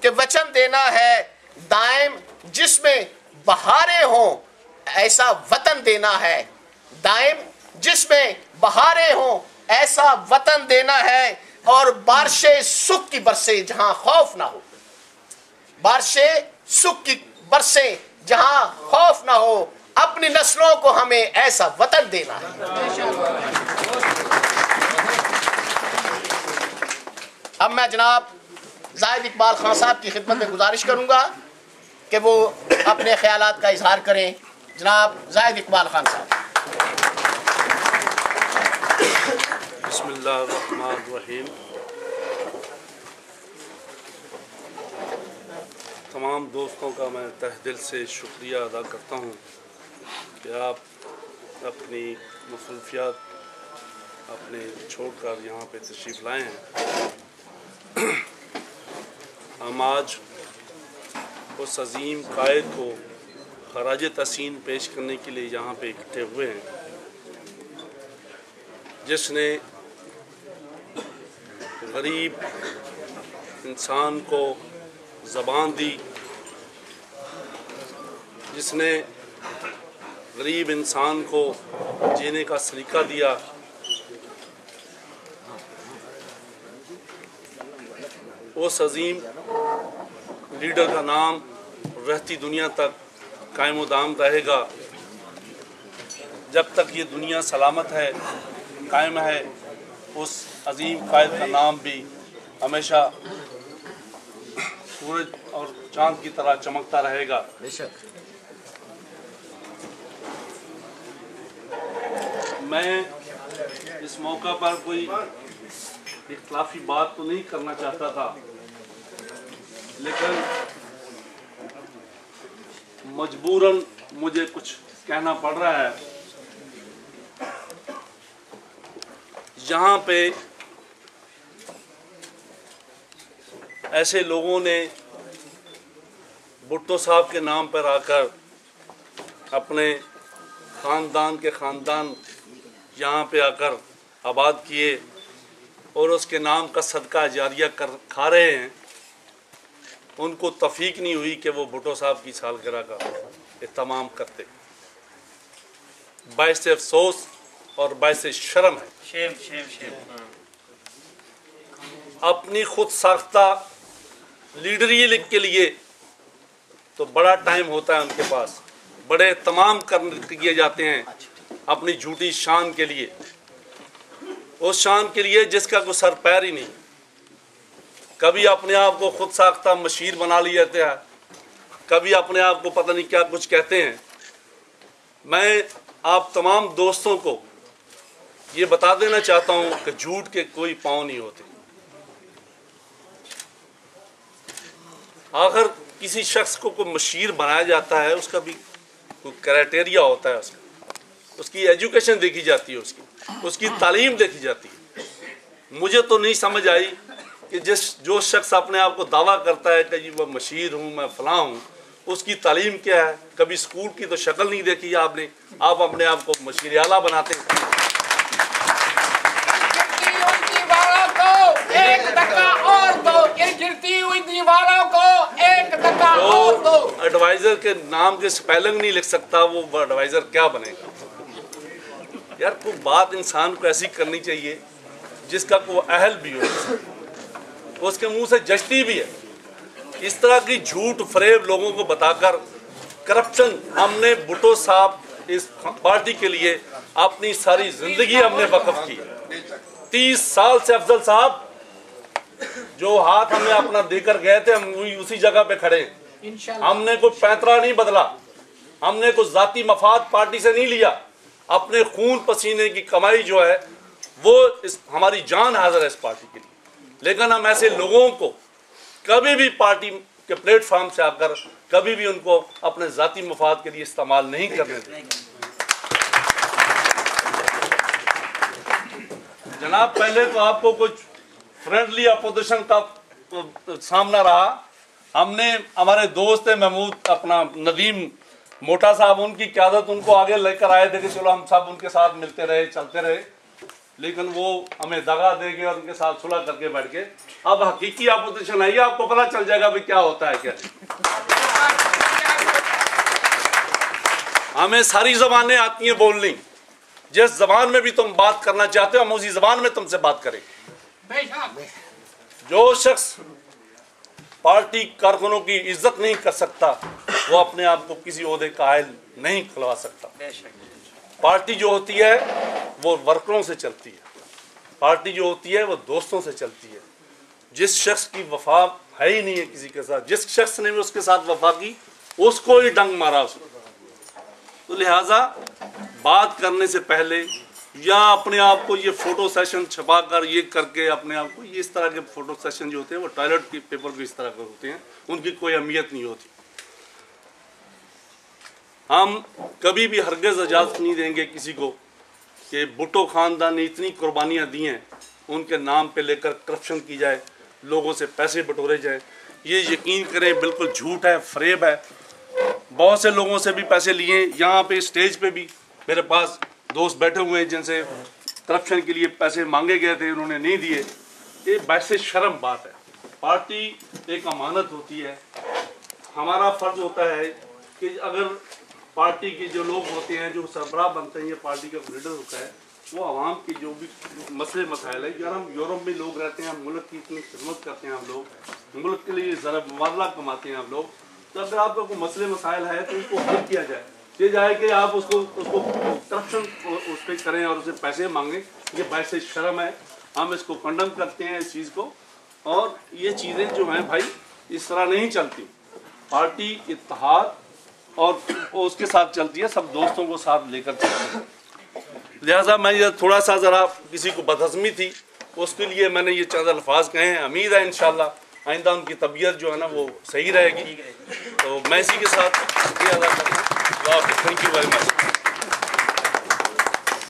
कि वचन देना है दायम जिसमें बहारें हों, ऐसा वतन देना है। दायम जिसमें बहारें हों, ऐसा वतन देना है। और बारिशें सुख की बरसे जहां खौफ ना हो, बारिशें सुख की बरसे जहां खौफ ना हो। अपनी नस्लों को हमें ऐसा वतन देना है। अब मैं जनाब जाहिद इकबाल खान साहब की खिदमत में गुजारिश करूंगा कि वो अपने ख्यालात का इजहार करें। जनाब जाहिद इकबाल खान साहब। बिस्मिल्लाहिर्रहमानिर्रहीम। तमाम दोस्तों का मैं तहे दिल से शुक्रिया अदा करता हूँ कि आप अपनी मसरूफियात अपने छोड़कर यहाँ पे तशरीफ़ लाए हैं। हम आज उस अजीम कायद को खराज तहसीन पेश करने के लिए यहाँ पे इकट्ठे हुए हैं जिसने गरीब इंसान को ज़बान दी, जिसने गरीब इंसान को जीने का सलीका दिया, उस अजीम लीडर का नाम रहती दुनिया तक कायम दाम रहेगा। जब तक ये दुनिया सलामत है, कायम है, उस अजीम कायद का नाम भी हमेशा सूरज और चांद की तरह चमकता रहेगा। बेशक। मैं इस मौका पर कोई इख्तिलाफी बात तो नहीं करना चाहता था, लेकिन मजबूरन मुझे कुछ कहना पड़ रहा है। यहाँ पे ऐसे लोगों ने भुट्टो साहब के नाम पर आकर अपने ख़ानदान के ख़ानदान यहाँ पे आकर आबाद किए और उसके नाम का सदका जारिया कर खा रहे हैं। उनको तौफीक नहीं हुई कि वो भुट्टो साहब की सालगिरह का एहतमाम करते। बाइस अफसोस और बाइस शर्म है। Shem Shem Shem. अपनी खुद साख्ता लीडरी के लिए तो बड़ा टाइम होता है उनके पास, बड़े तमाम किए जाते हैं अपनी झूठी शान के लिए, उस शान के लिए जिसका कोई सर पैर ही नहीं। कभी अपने आप को खुद साख्ता मशीर बना लिया जाता है, कभी अपने आप को पता नहीं क्या कुछ कहते हैं। मैं आप तमाम दोस्तों को ये बता देना चाहता हूँ कि झूठ के कोई पाँव नहीं होते। अगर किसी शख्स को कोई मशीर बनाया जाता है, उसका भी कोई क्राइटेरिया होता है, उसकी एजुकेशन देखी जाती है, उसकी तालीम देखी जाती है। मुझे तो नहीं समझ आई कि जो शख्स अपने आप को दावा करता है कि जी वह मशीर हूँ, मैं फलां हूँ, उसकी तालीम क्या है। कभी स्कूल की तो शक्ल नहीं देखी आपने, आप अपने आप को मशीर आला बनाते हैं। एक धक्का और दो, इन गिरती हुई दीवारों को एक धक्का और दो। एडवाइजर के नाम के स्पेलिंग नहीं लिख सकता, वो एडवाइजर क्या बनेगा। यार कोई बात इंसान को ऐसी करनी चाहिए जिसका कोई अहल भी हो, उसके मुंह से जचती भी है। इस तरह की झूठ फरेब लोगों को बताकर करप्शन, हमने भुट्टो साहब इस पार्टी के लिए अपनी सारी जिंदगी हमने वक्फ की। 30 साल से अफजल साहब जो हाथ हमें अपना देकर गए थे, हम उसी जगह पे खड़े। हमने कोई पैंतरा नहीं बदला, हमने कोई जाती मफाद पार्टी से नहीं लिया। अपने खून पसीने की कमाई जो है वो हमारी जान हाजिर है इस पार्टी के लिए। लेकिन हम ऐसे लोगों को कभी भी पार्टी के प्लेटफॉर्म से आकर कभी भी उनको अपने जाती मफाद के लिए इस्तेमाल नहीं करने देंगे। जनाब, पहले तो आपको कुछ फ्रेंडली अपोजिशन का सामना रहा। हमने, हमारे दोस्त है महमूद अपना नदीम मोटा साहब, उनकी क़यादत, उनको आगे लेकर आए थे कि चलो हम सब उनके साथ मिलते रहे, चलते रहे। लेकिन वो हमें दगा देंगे और उनके साथ सुलह करके बैठ के अब हकीकी अपोजिशन आई, आपको पता चल जाएगा भी क्या होता है क्या नहीं। हमें सारी जबानें आती हैं बोलनी, जिस जबान में भी तुम बात करना चाहते हो हम उसी जबान में तुमसे बात करेंगे। जो शख्स पार्टी कारकुनों की इज्जत नहीं कर सकता वो अपने आप को किसी ओहदे का कायल नहीं खुलवा सकता। पार्टी जो होती है वो वर्करों से चलती है, पार्टी जो होती है वो दोस्तों से चलती है। जिस शख्स की वफा है ही नहीं है किसी के साथ, जिस शख्स ने भी उसके साथ वफा की उसको ही डंग मारा उसको। तो लिहाजा बात करने से पहले या अपने आप को ये फोटो सेशन छपा कर ये करके अपने आप को ये इस तरह के फोटो सेशन जो होते हैं वो टॉयलेट के पेपर के इस तरह के होते हैं, उनकी कोई अहमियत नहीं होती। हम कभी भी हरगिज़ इजाज़त नहीं देंगे किसी को कि भुट्टो खानदान ने इतनी कुर्बानियाँ दी हैं उनके नाम पे लेकर करप्शन की जाए, लोगों से पैसे बटोरे जाए। ये यकीन करें बिल्कुल झूठ है, फरेब है। बहुत से लोगों से भी पैसे लिए, यहाँ पे स्टेज पे भी मेरे पास दोस्त बैठे हुए हैं जिनसे करप्शन के लिए पैसे मांगे गए थे, उन्होंने नहीं दिए। ये वैसे शर्म बात है। पार्टी एक अमानत होती है, हमारा फर्ज होता है कि अगर पार्टी के जो लोग होते हैं, जो सरबराह बनते हैं, ये पार्टी का लीडर होता है, वो आवाम की जो भी मसले मसाइल है, यार हम यूरोप में लोग रहते हैं, हम मुल्क की इतनी खिदमत करते हैं, हम लोग मुल्क के लिए ज़रा मुबादला कमाते हैं हम लोग, तो अगर आपको कोई मसले मसाइल है तो उसको हल किया जाए। ये जाए कि आप उसको करप्शन उस पर करें और उसे पैसे मांगें, ये वैसे शर्म है। हम इसको कंडम करते हैं इस चीज़ को, और ये चीज़ें जो हैं भाई इस तरह नहीं चलती। पार्टी इत्तेहाद और उसके साथ चलती है, सब दोस्तों को साथ लेकर चलती है। लिहाजा मैं ये थोड़ा सा ज़रा किसी को बदहज़मी थी उसके लिए मैंने ये चंद अल्फाज कहे हैं। उम्मीद है इंशाल्लाह आइंदा उनकी तबीयत जो है ना वो सही रहेगी। तो मैं इसी के साथ शुक्रिया अदा करता हूँ। Thank you.